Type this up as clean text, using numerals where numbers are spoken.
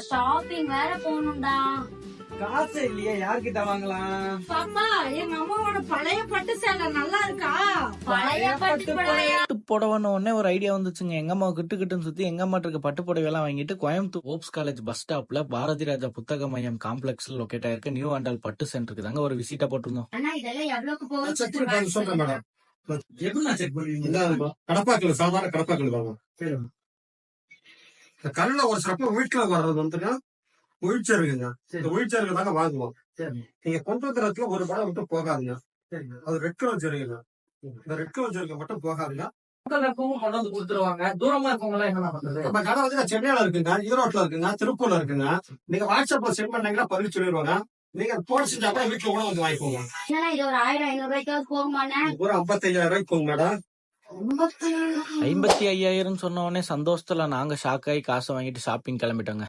Shopping வேற போகணும்டா. காசு இல்லையே, யார்கிட்ட வாங்கலாம்? பாப்பா, எங்க அம்மாவோட பழைய பட்டு சேலை நல்லா இருக்கா? பழைய பட்டு பட்டு புடவைன்னு உடனே ஒரு ஐடியா வந்துச்சுங்க. எங்க அம்மா கிட்டுன்னு சுத்தி எங்க அம்மா இருக்க பட்டு புடவை எல்லாம் வாங்கிட்டு கோயம்புத்தூர் ஓப்ஸ் காலேஜ் பஸ் ஸ்டாப்ல பாரதி ராஜா புத்தக மையம் காம்ப்ளெக்ஸ்ல லொகேட் ஆயிருக்க நியூ ஆண்டாள் பட்டு சென்டருக்கு தாங்க ஒரு விசிட்டா போட்டிருந்தோம். அண்ணா, இதெல்லாம் எவ்வளவுக்கு போகுது? சொல்றேன் மேடம். எப்படி செக் பண்ணுவீங்க? கடப்பாக்கல, சாதாரண கடப்பாக்கல் வாங்க. இந்த கல்ல ஒரு சிறப்பு வீட்டுல வர்றது வந்துன்னா ஒழிச்சர் இருக்குங்க. இந்த ஒழிச்சருக்கு தாங்க வாங்குவோம். நீங்க கொண்டு வந்துறதுல ஒரு படம் மட்டும் போகாதுங்க. அது ரெட் கலர் ஜெருங்க. இந்த ரெட் கலர் ஜெருங்க மட்டும் போகாதுங்க. கொண்டு வந்து கொடுத்துருவாங்க. தூரமா இருக்கவங்க எல்லாம் என்ன பண்றது? நம்ம கடை வந்து சென்னையில இருக்குங்க, ஈரோட்ல இருக்குங்க, திருப்பூர்ல இருக்குங்க. நீங்க வாட்ஸ்அப்ல சென்ட் பண்ணீங்கன்னா பதில் சொல்லிடுவாங்க. நீங்க போன் செஞ்சா கூட வீட்டுல கூட வந்து வாங்கிக்கோங்க. இது ஒரு 1000-500 ரூபாய்க்காவது போகுமாண்ணே? ஒரு 55,000 ரூபாய்க்கு போங்க மேடம். 55,000 சொன்ன உடனே சந்தோஷத்துல நாங்க ஷாக் ஆகி காசை வாங்கிட்டு ஷாப்பிங் கிளம்பிட்டோங்க.